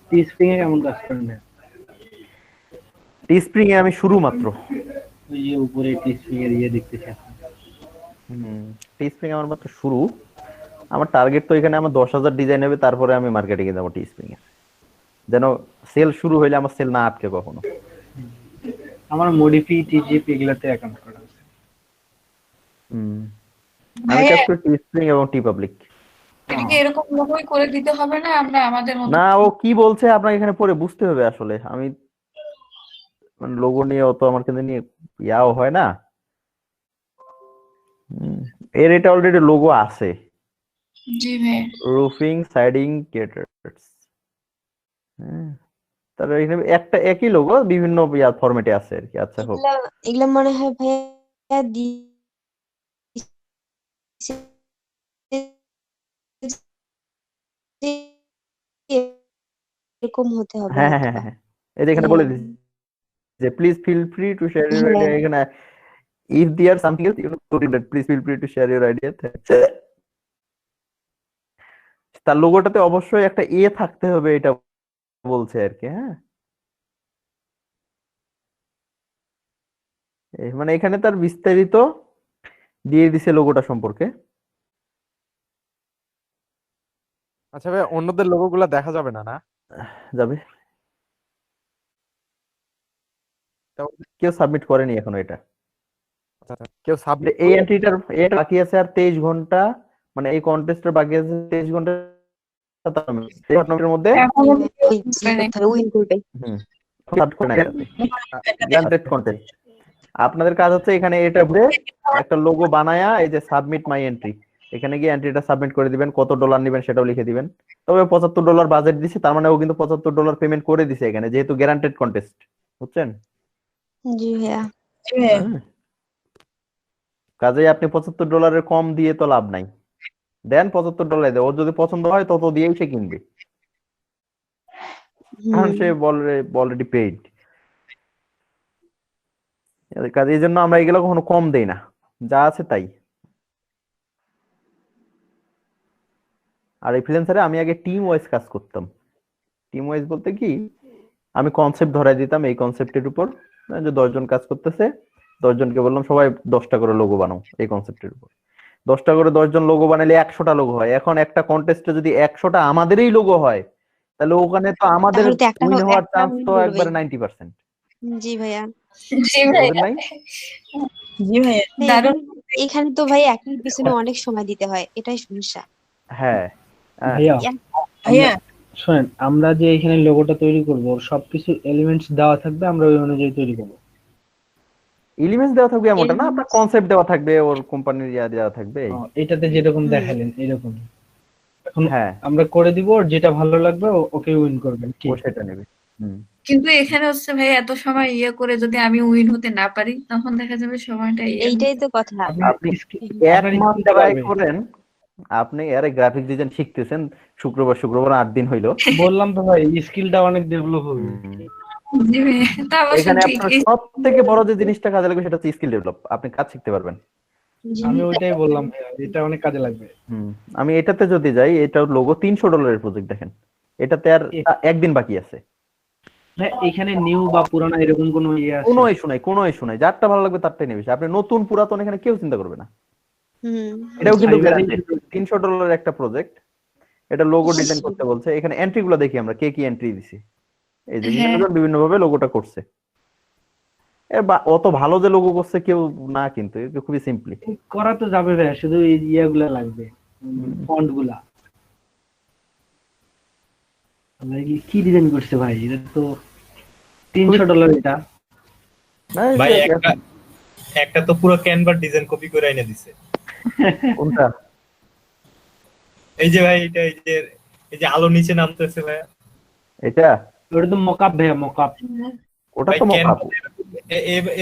টিস্প্রিং এ কেমন কাজ করেন ভাই? টিস্প্রিং এ আমি শুরু মাত্র। ওই যে উপরে টিস্প্রিং এর দেখতেছি। টিস্প্রিং আমার মাত্র শুরু। আমার টার্গেট তো এখানে আমার 10,000 ডিজাইন হবে, তারপরে আমি মার্কেটিং এ যাবো টিস্প্রিং এ, যেন সেল শুরু হইলে আমার সেল না আটকে কখনো। আমার মডিফি টিজিপি এগুলাতে অ্যাকাউন্ট করা আছে। আমি কাজ করি টিস্প্রিং এবং টি পাবলিক। এটাকে এরকম লোগোই করে দিতে হবে না, আমরা আমাদের মতো? না, ও কি বলছে আপনাকে এখানে পরে বুঝতে হবে। আসলে আমি মানে লোগো নিয়ে অত আমার কিন্তু নিয়ে ইয়াও হয় না। এর এটা অলরেডি লোগো আছে, জি ভাই। Roofing siding getters. তার এখানে একটা একই লোগো বিভিন্ন ফরম্যাটে আছে আর কি। আচ্ছা হোক, এগুলা মনে হয় ভাইয়া এরকম হতে হবে হ্যাঁ হয়তো হ্যাঁ বা। হ্যাঁ, এই যে এখানে বলে দিচ্ছি যে please feel free to share your idea. এখানে if there something else you know that please feel free to share your idea. তার লোগোটাতে অবশ্যই একটা এ থাকতে হবে, এটা বলছে আর কি। হ্যাঁ, মানে এখানে তার বিস্তারিত দিয়ে দিছে লোগোটা সম্পর্কে। আচ্ছা ভাই, অন্যদের লোগো গুলা দেখা যাবে না? না যাবে, কেউ সাবমিট করেনি এখনো এটা। কেউ সাবমিট এই এন্ট্রিটার এটা বাকি আছে আর 23 ঘন্টা, মানে এই কন্টেস্টের বাকি আছে 23 ঘন্টা। এই ঘটনার মধ্যে আপনাদের কাজ হচ্ছে এখানে এটা ঘুরে একটা লোগো বানায়া এই যে সাবমিট মাই এন্ট্রি, এখানে গিয়ে এন্ট্রিটা সাবমিট করে দিবেন। কত ডলার নেবেন সেটাও লিখে দিবেন। তবে $75 বাজেট দিছে, তার মানে ও কিন্তু $75 পেমেন্ট করে দিছে এখানে, যেহেতু গ্যারান্টেড কন্টেস্ট। বুঝছেন? জি ভাইয়া। কাজেই আপনি $75 কম দিয়ে তো লাভ নাই। দেন $75 দেয়, ওর যদি পছন্দ হয় তত দিয়েই সে কিনবে, কারণ সে অলরেডি পেইড। কাজে এই জন্য আমরা এগুলো কখনো কম দেই না, যা আছে তাই। আর এই ফ্রিল্যান্সারে আমি আগে টিম ওয়াইজ কাজ করতাম। টিম ওয়াইজ বলতে কি, আমি কনসেপ্ট ধরাই দিতাম, এই কনসেপ্টের উপর যে 10 জন কাজ করতেছে, 10 জনকে বললাম সবাই 10টা করে লোগো বানাও এই কনসেপ্টের উপর। 10টা করে 10 জন লোগো বানালে 100টা লোগো হয়। এখন একটা কন্টেস্টে যদি 100টা আমাদেরই লোগো হয়, তাহলে ওখানে তো আমাদের তাহলে তো একটা উইন হওয়ার একটা চান্স win তো করবেই। একবারে 90%। জি ভাইয়া। জি ভাই। বুঝেন নাই? জি ভাইয়া। দারুণ। এখানে তো ভাই একই পিছনে অনেক সময় দিতে হয়, এটাই সমস্যা। হ্যাঁ ভাইয়া ভাইয়া শোনেন, আমরা যে এখানে লোগোটা তৈরি করব সবকিছু এলিমেন্টস দেওয়া থাকবে, আমরা ওই অনুযায়ী তৈরি করব। এলিমেন্টস দেওয়া থাকবে এমনটা না, আপনার কনসেপ্ট দেওয়া থাকবে, ওর কোম্পানির ইয়া দেওয়া থাকবে। এটাতে যেরকম দেখালেন এরকম। এখন হ্যাঁ আমরা করে দিব, ওর যেটা ভালো লাগবে ওকে উইন করবেন কি? ও সেটা নেবে। হুম কিন্তু এখানে হচ্ছে ভাই এত সময় ইয়ে করে যদি আমি উইন হতে না পারি তখন দেখা যাবে সময়টা ইয়ে এইটাই তো কথা। আপনি এক আপনার মাস স্কিলটা ট্রাই লাগবে। করেন, আপনি এর গ্রাফিক ডিজাইন শিখতেছেন, শুক্রবার 8 দিন হইলো। বললাম তো ভাই, স্কিলটা অনেক ডেভেলপ হবে। জি ভাই, তা অবশ্য এখানে ঠিক। আপনার সব থেকে বড় যে জিনিসটা কাজে লাগবে সেটা হচ্ছে স্কিল ডেভেলপ, আপনি কাজ শিখতে পারবেন। আমি ওইটাই বললাম ভাইয়া, এটা অনেক কাজে লাগবে। আমি এটাতে যদি যাই, এটা লোগো $300 প্রজেক্ট, দেখেন এটাতে আর একদিন বাকি আছে। হ্যাঁ, এখানে নিউ বা পুরানো এরকম কোনো ইয়ে আছে? কোনো ইস্যু নাই, যারটা ভালো লাগবে তারটাই নেবে। আপনি নতুন পুরাতন এখানে কেউ চিন্তা করবে না। হুম। এটাও কিন্তু ফাইবারেই $300 একটা প্রজেক্ট। এটা লোগো ডিজাইন করতে বলছে। এখানে এন্ট্রি গুলো দেখি আমরা কে কি এন্ট্রি দিছি। এই যে হ্যাঁ। বিভিন্ন ভাবে লোগোটা করছে। অত ভালো যে লোগো করছে কেউ না, কিন্তু এটা খুবই সিম্পলি করা তো যাবে ভাইয়া, শুধু এই ইয়েগুলা লাগবে, ফন্ট গুলা। ভাই, কি ডিজাইন করছে ভাই, এটা তো $300 এটা। ভাই একটা তো পুরো ক্যানভার ডিজাইন কপি করে এনে দিছে। কোনটা? এই যে ভাই, এটা এই যে আলো নিচে নামতেছে ভাই, এটা ওটা তো মকআপ ভাইয়া, মকআপ। ওটা ভাই তো মক আপ।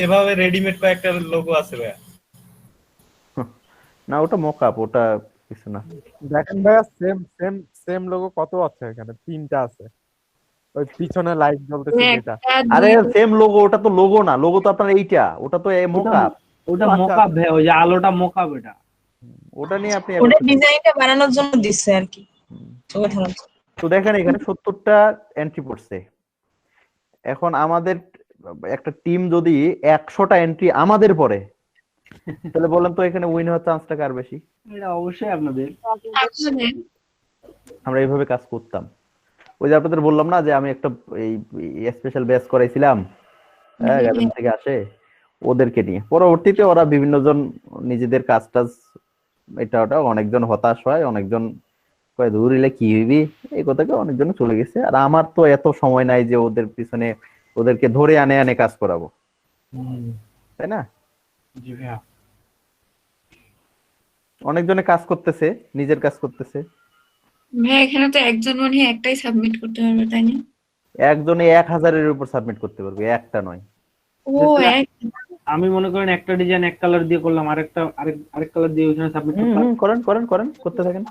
এভাবে রেডিমেড কয়েকটা লোগো আছে ভাই। না ওটা মক আপ, ওটা কিছু না। দেখেন ভাইয়া, সেম লোগো কত আছে এখানে? 3টা আছে। ওই পিছনে লাইট জ্বলতেছে যেটা। আরে সেম লোগো, ওটা তো লোগো না, লোগো তো আপনার এইটা, ওটা তো মক আপ। ওটা মকআপ ভাইয়া, ওই যে আলোটা মকআপ এটা। ওটা নিয়ে আপনি ওটা ডিজাইনটা বানানোর জন্য দিচ্ছে আর কি। তো দেখেন এখানে 70টা এন্ট্রি পড়ছে। এখন আমাদের একটা টিম যদি 100টা এন্ট্রি আমাদের পড়ে, তাহলে বলেন তো এখানে উইন হওয়ার চান্সটা কার বেশি? এটা অবশ্যই আপনাদের। আমরা এইভাবে কাজ করতাম। ওই যে আপনাদের বললাম না যে আমি একটা এই স্পেশাল ব্যাচ করাইছিলাম, হ্যাঁ গ্রাম থেকে আসে, ওদেরকে নিয়ে পরবর্তীতে ওরা বিভিন্ন জন নিজেদের কাজ টাজ এটা ওটা, অনেকজন হতাশ হয়, অনেকজন কয় দূরিলে কি হইবি, এই কথাকে অনেকজন চলে গেছে। আর আমার তো এত সময় নাই যে ওদের পিছনে ওদেরকে ধরে আনে কাজ করাবো, তাই না? জি ভাইয়া। অনেকজনে কাজ করতেছে, নিজের কাজ করতেছে। ভাই এখানে তো একজন মনে হয় একটাই সাবমিট করতে পারবে, তাই না? একজনে 1000-এর উপর সাবমিট করতে পারবে, একটা নয়। ও আমি মনে করেন একটা ডিজাইন এক কালার দিয়ে করলাম, আরেক কালার দিয়ে ওখানে সাবমিট করলাম। করেন করতে থাকেন।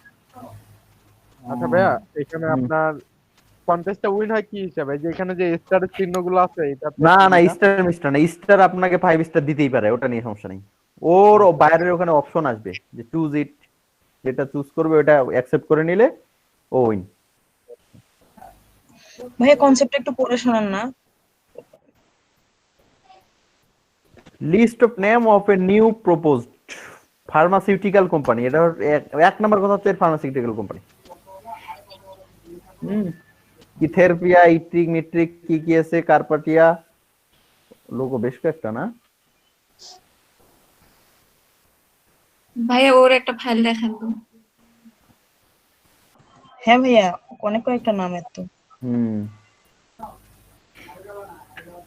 আচ্ছা ভাইয়া, এখানে আপনার কন্টেস্টটা উইন হয় কি হিসাবে? যে এখানে যে স্টারের চিহ্নগুলো আছে এটা? না স্টার মিস্টার না, স্টার আপনাকে 5 স্টার দিতেই পারে, ওটা নিয়ে সমস্যা নেই। ওর বাইরের ওখানে অপশন আসবে যে চুজ ইট, যেটা চুজ করবে ওটা অ্যাকসেপ্ট করে নিলে ও উইন। ভাইয়া কনসেপ্টটা একটু পড়ে শোনান না। List of name of a new proposed pharmaceutical company. এটা এক নম্বর কথা হচ্ছে ফার্মাসিউটিক্যাল কোম্পানি। কি থেরাপিয়া, ইট্রিক, নিট্রিক, কি আছে, কার্পাটিয়া, লোগো বেশ কয়েকটা না? ভাইয়া ওর একটা ফাইল দেখান তো। হ্যাঁ ভাইয়া, অনেক কয়েকটা নাম এত।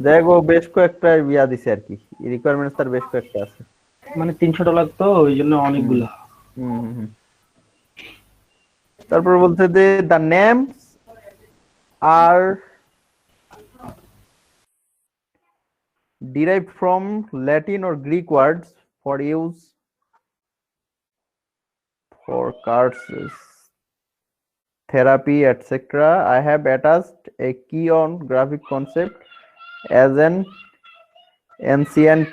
দেখো বেশ কয়েকটা ইয়া দিছে আর কি, রিকোয়ারমেন্টস তার বেশ কয়েকটা আছে। মানে $300 তো ওই জন্য অনেকগুলা। তারপর বলছে যে the names are derived from Latin or Greek words for use for curses, therapy, etc. I have attached a key on graphic concept as an ancient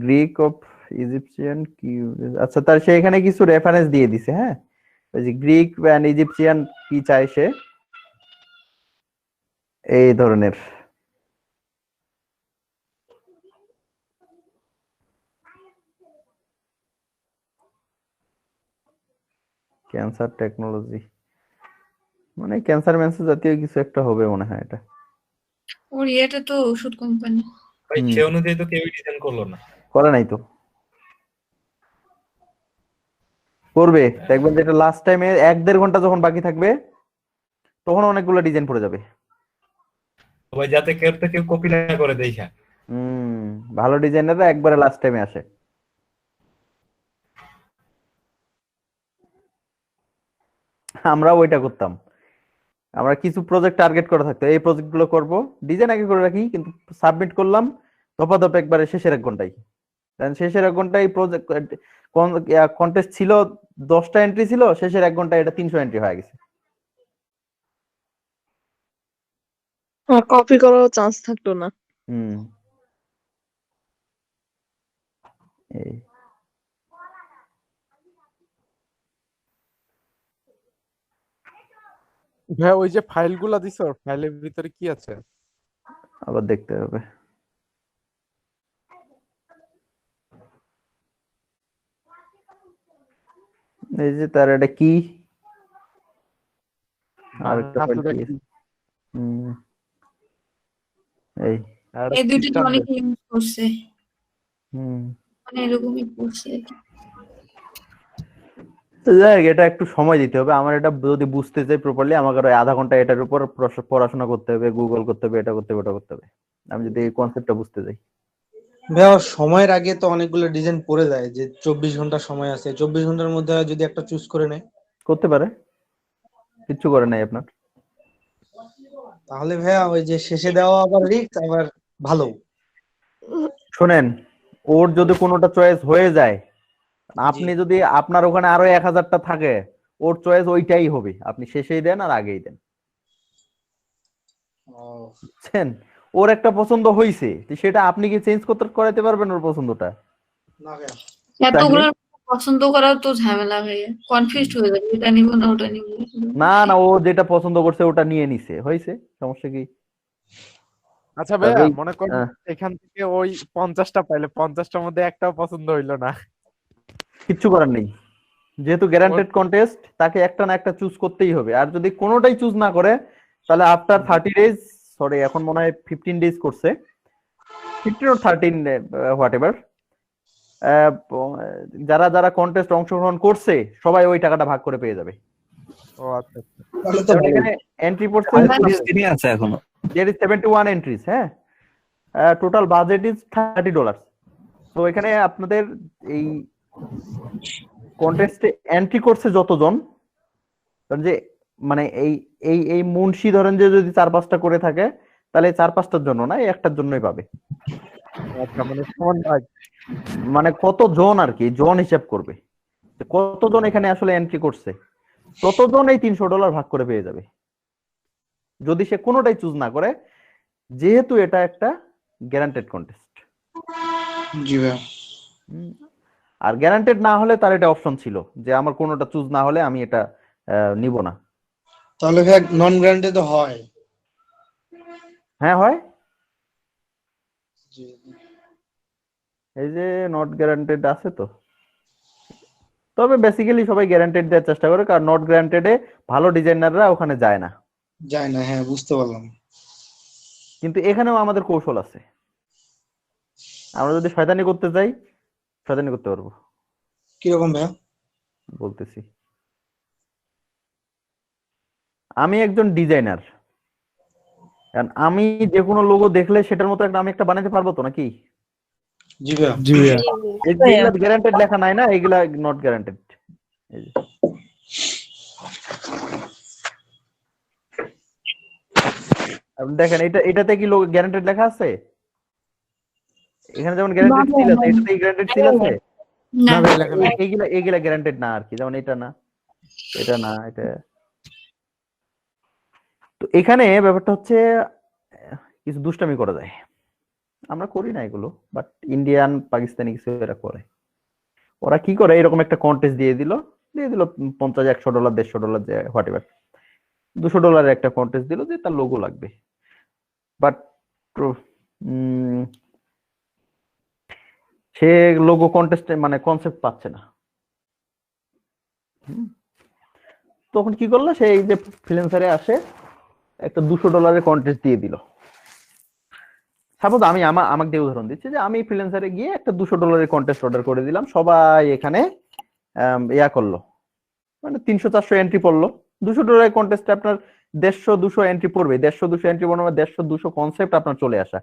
Greek of Egyptian key. আচ্ছা, তার সে এখানে কিছু রেফারেন্স দিয়ে দিছে। হ্যাঁ, ওই যে Greek and Egyptian কি চাই সে, এই ধরনের। ক্যান্সার টেকনোলজি মানে ক্যান্সার ম্যান্সার জাতীয় কিছু একটা হবে মনে হয় এটা। ওর ইয়েটা তো ওষুধ কোম্পানি। ভাই সে অনুযায়ী তো কেউ ডিজাইন করলো না, করে নাই তো, করবে দেখবেন যেটা লাস্ট টাইমে 1-1.5 ঘন্টা যখন বাকি থাকবে তখন অনেকগুলো ডিজাইন পড়ে যাবে। ভাই যাতে কেউ কপি না করে দেখা। ভালো ডিজাইনাররা একবারে লাস্ট টাইমে আসে। আমরা ওইটা করতাম। আমরা কিছু প্রজেক্ট টার্গেট করা থাকতো, এই প্রজেক্ট গুলো করবো, ডিজাইন আগে করে রাখি, কিন্তু সাবমিট করলাম দফা একবারে শেষের 1 ঘন্টায়। কারণ শেষের 1 ঘন্টায় প্রজেক্ট কন্টেস্ট ছিল 10টা এন্ট্রি ছিল, শেষের 1 ঘন্টায় এটা 300 এন্ট্রি হয়ে গেছে। কপি করার চান্স থাকতো না। হুম, এই ভাইয়া ওই যে ফাইলগুলা দিছো, ফাইলের ভিতরে কি আছে? আবার দেখতে হবে। এই যে তার এটা কি আর একটা ফাইল আসলে কি? কি? হুম, এই আর এই দুইটা তো system অনেক দেখ। ইউজ করছে, হুম। মানে এরকমই করছে আর কি। তো যাই হোক, এটা একটু সময় দিতে হবে। আমার এটা যদি বুঝতে চাই প্রপারলি, আমাকে আরো আধা ঘন্টা এটার উপর পড়াশোনা করতে হবে, গুগল করতে হবে, এটা করতে হবে, ওটা করতে হবে, আমি যদি এই কনসেপ্টটা বুঝতে চাই। ভাইয়া সময়ের আগে তো অনেকগুলো ডিজাইন পড়ে যায়, যে 24 ঘন্টা সময় আছে, 24 ঘন্টার মধ্যে যদি একটা চুজ করে নেয় করতে পারে, কিচ্ছু করে নাই আপনার। তাহলে ভাইয়া ওই যে শেষে দেওয়া আবার রিস্ক আবার ভালো। শোনেন, ওর যদি কোনোটা চয়েস হয়ে যায়, আপনি যদি আপনার ওখানে আরো 1000টা থাকে, ওর চয়েস ওইটাই হবে, আপনি শেষেই দেন আর আগেই দেন, বুঝছেন? ওর একটা পছন্দ হইছে, তো সেটা আপনি কি চেঞ্জ করতে করাতে পারবেন ওর পছন্দটা? না ভাইয়া, এতগুলো পছন্দ করাও তো ঝামেলা ভাইয়া, কনফিউজড হয়ে যাবে, এটা নিব না ওটা নিব। না না, ও যেটা পছন্দ করছে ওটা নিয়ে নিছে, হয়েছে, সমস্যা কি? আচ্ছা ভাইয়া, তবেই- মনে করেন হ্যাঁ। এখান থেকে ওই 50টা পাইলে 50টার মধ্যে একটাও পছন্দ হইলো না, কিচ্ছু করার নেই, যেহেতু গ্যারান্টেড কন্টেস্ট, তাকে একটা না একটা চুজ করতেই হবে। আর যদি কোনোটাই চুজ না করে, তাহলে আফটার 30 ডেজ, সরি এখন মনে হয় 15 ডেজ করছে, 15 or 13 হোয়াট এভার, যারা যারা কন্টেস্ট অংশগ্রহণ করছে সবাই ওই টাকাটা ভাগ করে পেয়ে যাবে। ও আচ্ছা আচ্ছা। তাহলে তো কারণ ভালোই। এখানে এন্ট্রি পড়ছে আছে এখনো। there is 71 entries, হ্যাঁ, টোটাল বাজেট ইজ $30। তো এখানে আপনাদের এই কন্টেস্টে এন্ট্রি করছে যতজন, কারণ যে মানে এই এই এই মুন্সি ধরেন যে যদি 4-5টা করে থাকে, তাহলে 4-5টার জন্য না, এই একটার জন্যই পাবে। আচ্ছা, মানে সমান ভাগ। মানে কতজন আর কি, জন হিসাব করবে, যে কতজন এখানে আসলে এন্ট্রি করছে, ততজন এই $300 ভাগ করে পেয়ে যাবে, যদি সে কোনোটাই চুজ না করে, যেহেতু এটা একটা গ্যারান্টেড কন্টেস্ট। জি ভাইয়া। আর গ্যারান্টেড না হলে তার এটা অপশন ছিল যে আমার কোনোটা চুজ না হলে আমি এটা নিব না। তাহলে ভাইয়া নন গ্যারান্টেড তো হয়? হ্যাঁ হয়, জি। এই যে নট গ্যারান্টেড আছে তো, তবে বেসিক্যালি সবাই গ্যারান্টেড দেওয়ার চেষ্টা করে, কারণ নট গ্যারান্টেডে ভালো ডিজাইনাররা ওখানে যায় না। যায় না, হ্যাঁ বুঝতে পারলাম। কিন্তু এখানেও আমাদের কৌশল আছে, আমরা যদি শয়তানি করতে চাই, শয়তানি করতে পারবো। কিরকম ভাইয়া? বলতেছি, আমি একজন ডিজাইনার, কারণ আমি যে কোনো লোগো দেখলে সেটার মতো আমি একটা বানাতে পারবো তো নাকি? জি ভাইয়া। জি ভাইয়া। এগুলা গ্যারান্টেড লেখা নাই না, এগুলা নট গ্যারান্টেড। আপনি দেখেন এটাতে কি গ্যারান্টেড লেখা আছে? এখানে যেমন গ্যারান্টেড সিল আছে, এটাতে গ্যারান্টেড সিল আছে না না, এগুলা গ্যারান্টেড না আর কি, যেমন এটা না, এটা না, এটা। তো এখানে ব্যাপারটা হচ্ছে কিছু দুষ্টামি করা যায়, আমরা করি না এগুলো, বাট ইন্ডিয়ান পাকিস্তানি কিছু এরা করে। ওরা কি করে, এরকম একটা কন্টেস্ট দিয়ে দিল $50, $100, $150, যে হোয়াট এভার, $200 একটা কন্টেস্ট দিল যে তার লোগো লাগবে, বাট সে লোগো কন্টেস্টে মানে কনসেপ্ট পাচ্ছে না। তখন কি করলো, সে এই যে ফ্রিল্যান্সারে আসে একটা $200 কন্টেস্ট দিয়ে দিল। সাপোজ আমি আমাকে দিয়ে উদাহরণ দিচ্ছি, যে আমি ফ্রিল্যান্সারে গিয়ে একটা $200 কন্টেস্ট অর্ডার করে দিলাম, সবাই এখানে ইয়া করলো, মানে 300-400 এন্ট্রি পড়লো। $200 কন্টেস্টে আপনার 150-200 এন্ট্রি পড়বে, 150-200 এন্ট্রি পড়বে, 150-200 কনসেপ্ট আপনার চলে আসা।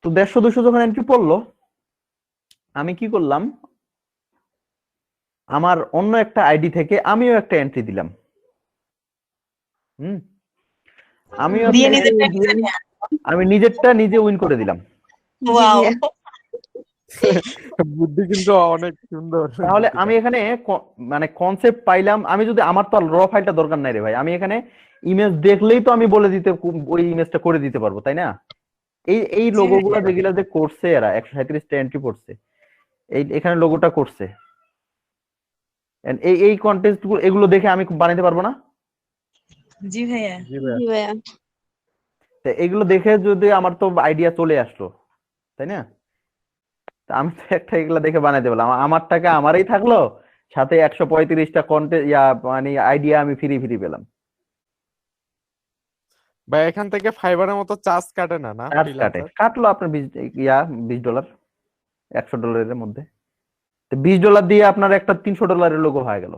তো 150-200 যখন এন্ট্রি পড়লো, আমি কি করলাম, আমার অন্য একটা আইডি থেকে আমিও একটা এন্ট্রি দিলাম। আমিও দিয়ে একটা নিজেরটা entry দিয়ে আমি নিজেরটা নিজে উইন করে দিলাম। ওয়াও বুদ্ধি কিন্তু অনেক সুন্দর। তাহলে আমি এখানে মানে কনসেপ্ট পাইলাম। আমি যদি আমার তো র ফাইলটা দরকার নাই রে ভাই, আমি এখানে ইমেজ দেখলেই তো আমি বলে দিতে ওই ইমেজটা করে দিতে পারবো, তাই না? এই লোগো গুলো যেগুলা যে করছে এরা 137টা এন্ট্রি পড়ছে, এখানে লোগোটা করছে, এই কন্টেন্ট গুলো এগুলো দেখে আমি বানাইতে পারবো না? জি ভাইয়া। জি ভাইয়া। তো এগুলো দেখে যদি আমার তো আইডিয়া চলে আসলো, তাই না? তা আমি তো একটা এগুলো দেখে বানাইতে পারলাম, আমার টাকা আমারই থাকলো, সাথে 135টা কন্টেন্ট মানে আইডিয়া আমি ফ্রি পেলাম। ভাই এখান থেকে ফাইবারের মতো চার্জ কাটে না? না কাটলো আপনার $20, $100 মধ্যে। তো $20 দিয়ে আপনার একটা $300 লোগো হয়ে গেল।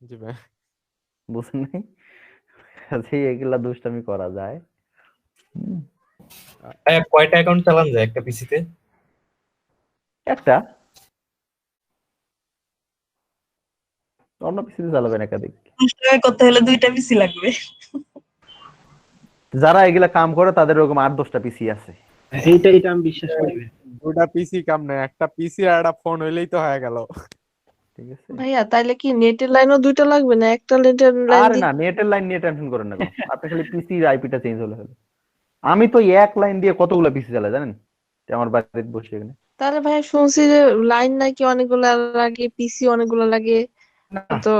জি ভাই। বুঝছেন নাই? এগুলা দুষ্টামি করা যায়। কয়টা অ্যাকাউন্ট চালান যায় একটা পিসিতে? একটা, অন্য পিসিতে চালাবেন একাধিক। করতে হলে 2টা পিসি লাগবে। যারা এগুলা কাম করে তাদের ওরকম 8-10টা পিসি আছে। এইটা আমি বিশ্বাস করি। 2টা পিসি কাম না, একটা পিসি আর একটা ফোন হইলেই তো হয়ে গেল। ঠিক আছে ভাইয়া তাইলে কি নেটের লাইনও 2টা লাগবে না? একটা নেটের লাইন আরে না, নেটের লাইন নিয়ে টেনশন করেন না। আপনি খালি পিসির আইপিটা চেঞ্জ হলে হবে। আমি তো এক লাইন দিয়ে কতগুলো পিসি চালাই জানেন, আমার বাড়িতে বসে এখানে। তাহলে ভাইয়া শুনছি যে লাইন নাকি অনেকগুলো লাগে, পিসি অনেকগুলো লাগে। তো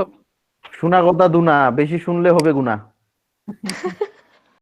শোনা কথা দুনা, বেশি শুনলে হবে গুনা।